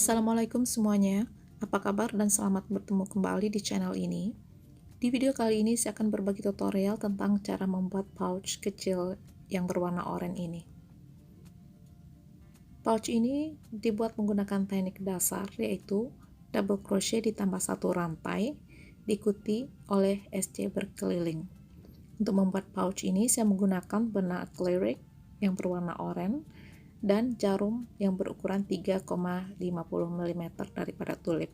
Assalamualaikum semuanya, apa kabar dan selamat bertemu kembali di channel ini. Di video kali ini saya akan berbagi tutorial tentang cara membuat pouch kecil yang berwarna oranye ini. Pouch ini dibuat menggunakan teknik dasar, yaitu double crochet ditambah satu rantai, diikuti oleh SC berkeliling. Untuk membuat pouch ini saya menggunakan benang acrylic yang berwarna oranye dan jarum yang berukuran 3,50 mm daripada tulip.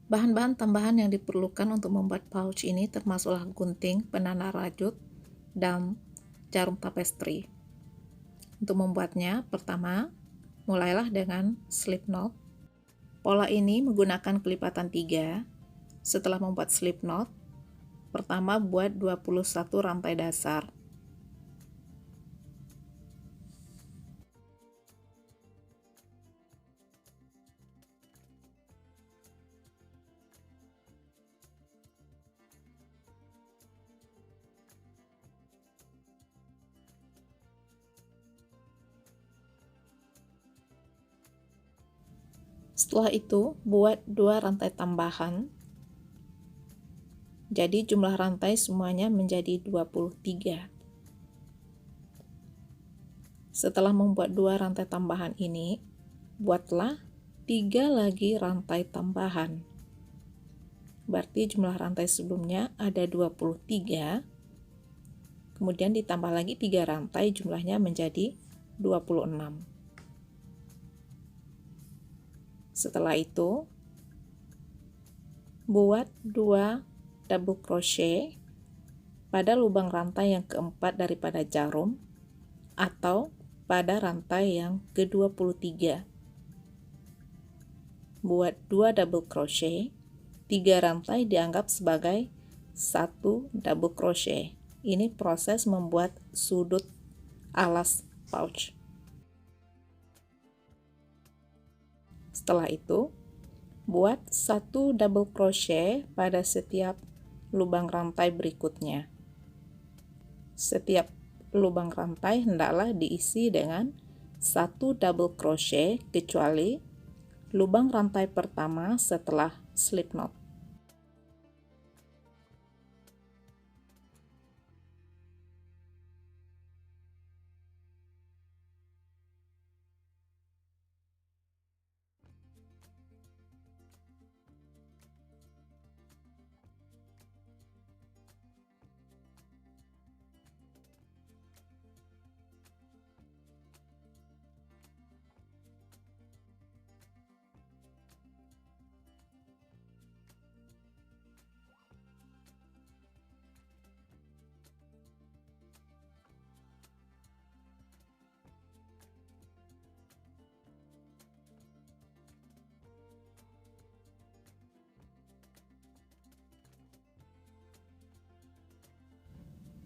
Bahan-bahan tambahan yang diperlukan untuk membuat pouch ini termasuklah gunting, penanda rajut, dan jarum tapestry. Untuk membuatnya, pertama, mulailah dengan slip knot. Pola ini menggunakan kelipatan 3. Setelah membuat slip knot, pertama buat 21 rantai dasar. Setelah itu, buat 2 rantai tambahan. Jadi jumlah rantai semuanya menjadi 23. Setelah membuat 2 rantai tambahan ini, buatlah 3 lagi rantai tambahan. Berarti jumlah rantai sebelumnya ada 23. Kemudian ditambah lagi 3 rantai, jumlahnya menjadi 26. Setelah itu, buat 2 double crochet pada lubang rantai yang keempat daripada jarum atau pada rantai yang ke-23. Buat 2 double crochet, 3 rantai dianggap sebagai 1 double crochet. Ini proses membuat sudut alas pouch. Setelah itu, buat 1 double crochet pada setiap lubang rantai berikutnya. Setiap lubang rantai hendaklah diisi dengan 1 double crochet kecuali lubang rantai pertama setelah slip knot.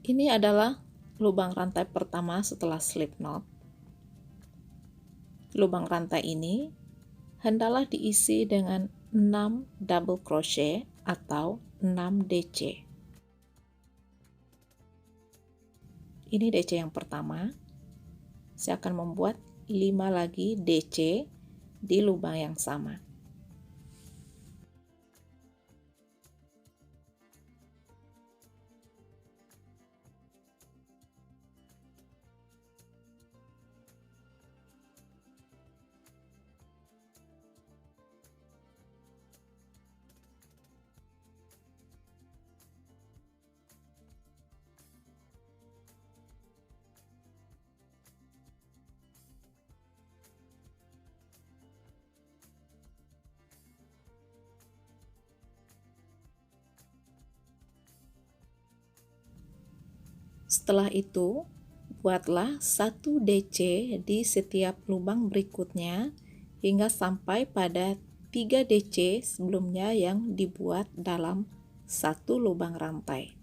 Ini adalah lubang rantai pertama setelah slip knot. Lubang rantai ini hendaklah diisi dengan 6 double crochet atau 6 DC. Ini DC yang pertama. Saya akan membuat 5 lagi DC di lubang yang sama. Setelah itu, buatlah 1 DC di setiap lubang berikutnya hingga sampai pada 3 DC sebelumnya yang dibuat dalam satu lubang rantai.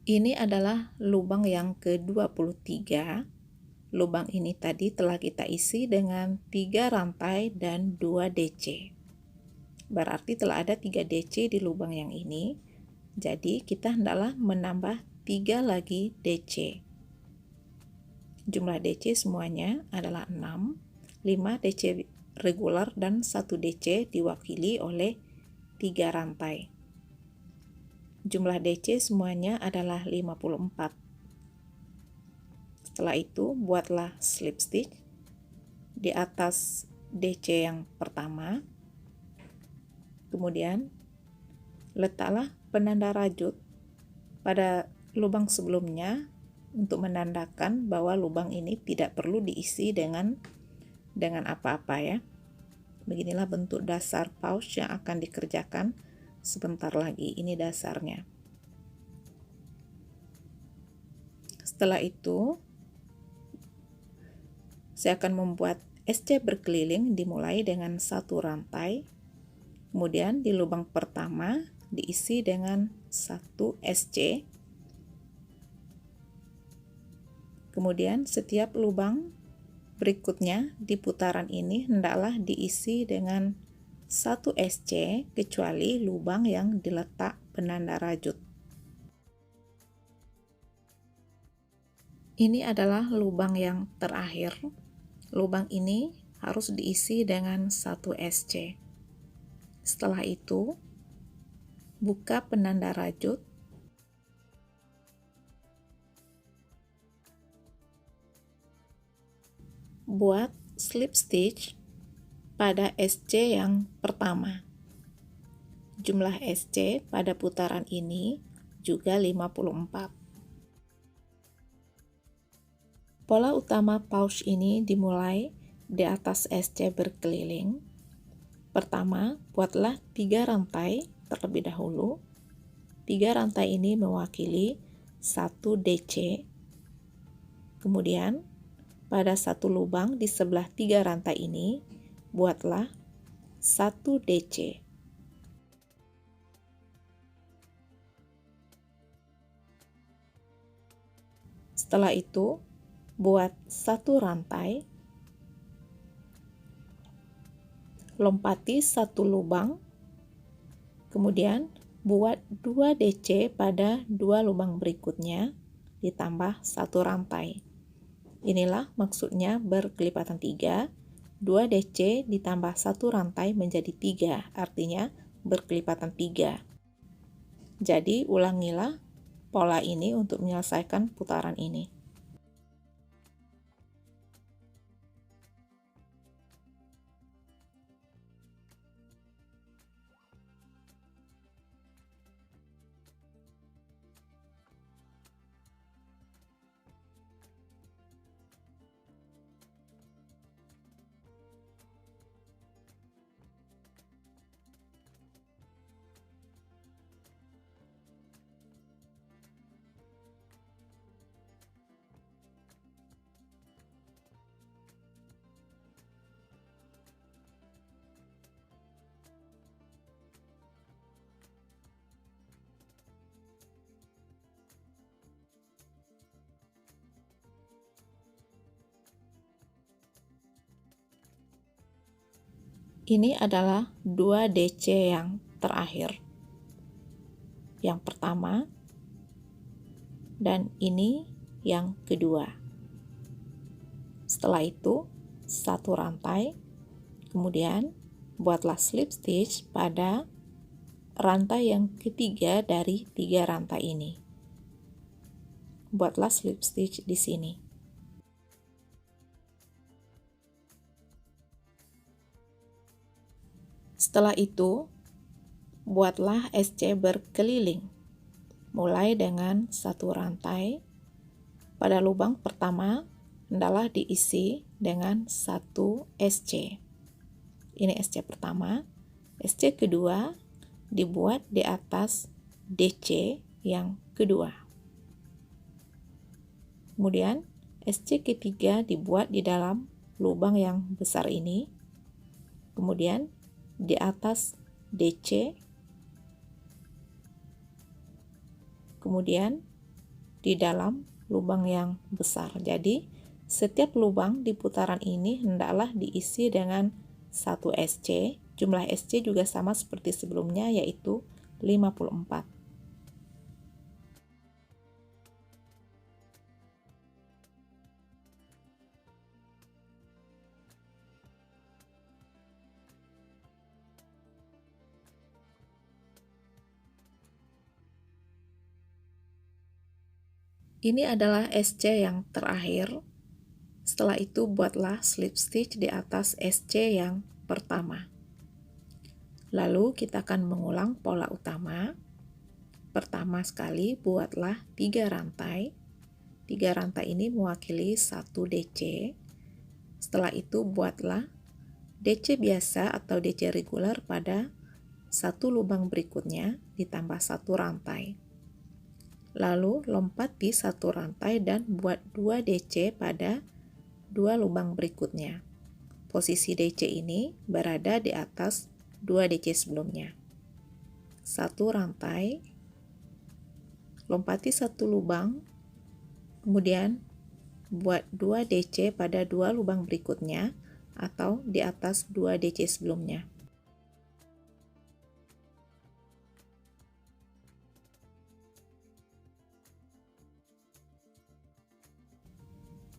Ini adalah lubang yang ke-23. Lubang ini tadi telah kita isi dengan 3 rantai dan 2 DC. Berarti telah ada 3 DC di lubang yang ini. Jadi kita hendaklah menambah 3 lagi DC. Jumlah DC semuanya adalah 6, 5 DC regular dan 1 DC diwakili oleh 3 rantai. Jumlah DC semuanya adalah 54. Setelah itu, buatlah slip stitch di atas DC yang pertama. Kemudian, letaklah penanda rajut pada lubang sebelumnya untuk menandakan bahwa lubang ini tidak perlu diisi dengan apa-apa ya. Beginilah bentuk dasar pouch yang akan dikerjakan sebentar lagi. Ini dasarnya. Setelah itu, saya akan membuat SC berkeliling dimulai dengan 1 rantai. Kemudian di lubang pertama diisi dengan 1 SC. Kemudian setiap lubang berikutnya di putaran ini hendaklah diisi dengan 1 SC kecuali lubang yang diletak penanda rajut. Ini adalah lubang yang terakhir. Lubang ini harus diisi dengan 1 SC. Setelah itu, buka penanda rajut. Buat slip stitch pada SC yang pertama. Jumlah SC pada putaran ini juga 54. Pola utama pouch ini dimulai di atas SC berkeliling. Pertama, buatlah 3 rantai terlebih dahulu. 3 rantai ini mewakili 1 DC. Kemudian, pada satu lubang di sebelah 3 rantai ini, buatlah 1 DC. Setelah itu, buat 1 rantai, lompati 1 lubang, kemudian buat 2 DC pada 2 lubang berikutnya, ditambah 1 rantai. Inilah maksudnya berkelipatan 3, 2 DC ditambah 1 rantai menjadi 3, artinya berkelipatan 3. Jadi ulangilah pola ini untuk menyelesaikan putaran ini. Ini adalah 2 DC yang terakhir. Yang pertama, dan ini yang kedua. Setelah itu, 1 rantai, kemudian buatlah slip stitch pada rantai yang ketiga dari 3 rantai ini. Buatlah slip stitch di sini. Setelah itu, buatlah SC berkeliling, mulai dengan 1 rantai. Pada lubang pertama, hendaklah diisi dengan 1 SC. Ini SC pertama. SC kedua dibuat di atas DC yang kedua. Kemudian, SC ketiga dibuat di dalam lubang yang besar ini. Kemudian, di atas DC, kemudian di dalam lubang yang besar. Jadi, setiap lubang di putaran ini hendaklah diisi dengan 1 SC. Jumlah SC juga sama seperti sebelumnya, yaitu 54. Ini adalah SC yang terakhir. Setelah itu buatlah slip stitch di atas SC yang pertama. Lalu kita akan mengulang pola utama. Pertama sekali buatlah 3 rantai. 3 rantai ini mewakili 1 DC. Setelah itu buatlah DC biasa atau DC regular pada satu lubang berikutnya ditambah 1 rantai. Lalu lompat di 1 rantai dan buat 2 DC pada 2 lubang berikutnya. Posisi DC ini berada di atas 2 DC sebelumnya. 1 rantai, lompati 1 lubang, kemudian buat 2 DC pada 2 lubang berikutnya atau di atas 2 DC sebelumnya.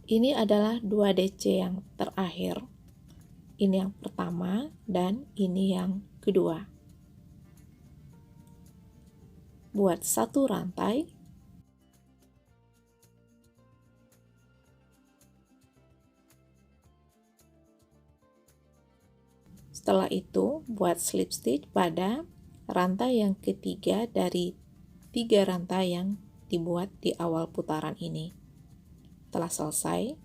Ini adalah 2 DC yang terakhir. Ini yang pertama dan ini yang kedua. Buat 1 rantai. Setelah itu, buat slip stitch pada rantai yang ketiga dari 3 rantai yang dibuat di awal putaran ini. Setelah selesai,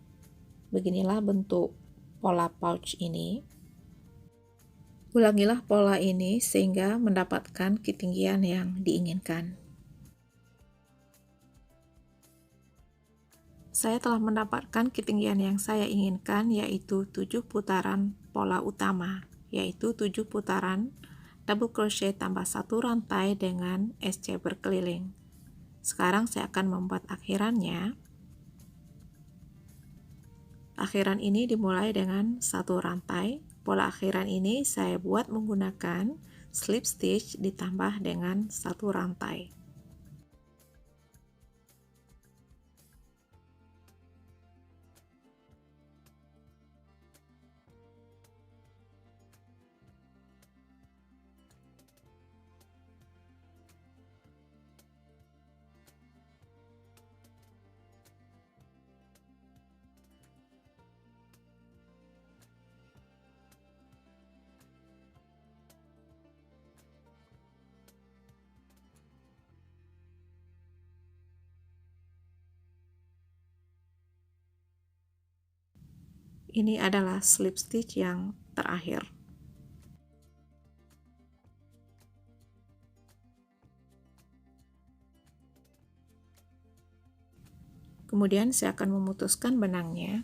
beginilah bentuk pola pouch ini. Ulangilah pola ini sehingga mendapatkan ketinggian yang diinginkan. Saya telah mendapatkan ketinggian yang saya inginkan, yaitu 7 putaran pola utama, yaitu 7 putaran double crochet tambah 1 rantai dengan SC berkeliling. Sekarang saya akan membuat akhirannya. Akhiran ini dimulai dengan 1 rantai. Pola akhiran ini saya buat menggunakan slip stitch ditambah dengan 1 rantai. Ini adalah slip stitch yang terakhir. Kemudian saya akan memutuskan benangnya.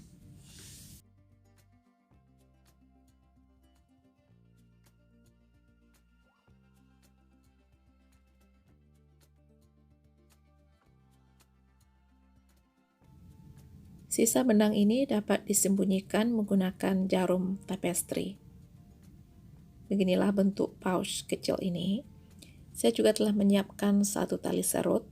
Sisa benang ini dapat disembunyikan menggunakan jarum tapestry. Beginilah bentuk pouch kecil ini. Saya juga telah menyiapkan 1 tali serut,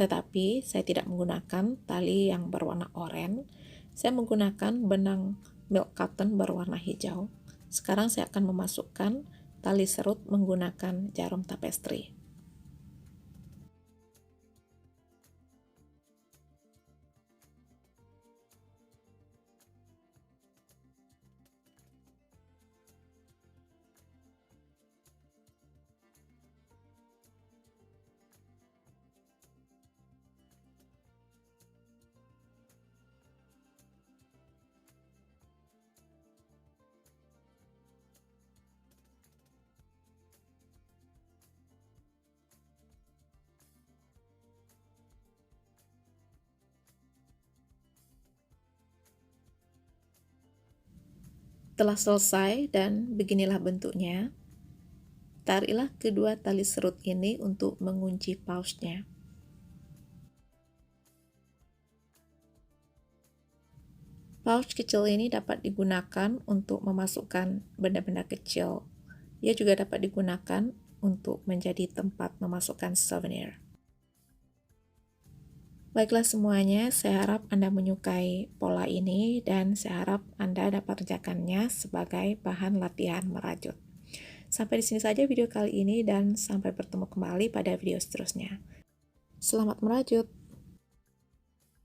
tetapi saya tidak menggunakan tali yang berwarna oranye. Saya menggunakan benang milk cotton berwarna hijau. Sekarang saya akan memasukkan tali serut menggunakan jarum tapestry. Telah selesai dan beginilah bentuknya. Tariklah kedua tali serut ini untuk mengunci pouchnya. Pouch kecil ini dapat digunakan untuk memasukkan benda-benda kecil. Ia juga dapat digunakan untuk menjadi tempat memasukkan souvenir. Baiklah semuanya, saya harap Anda menyukai pola ini dan saya harap Anda dapat kerjakannya sebagai bahan latihan merajut. Sampai di sini saja video kali ini dan sampai bertemu kembali pada video seterusnya. Selamat merajut!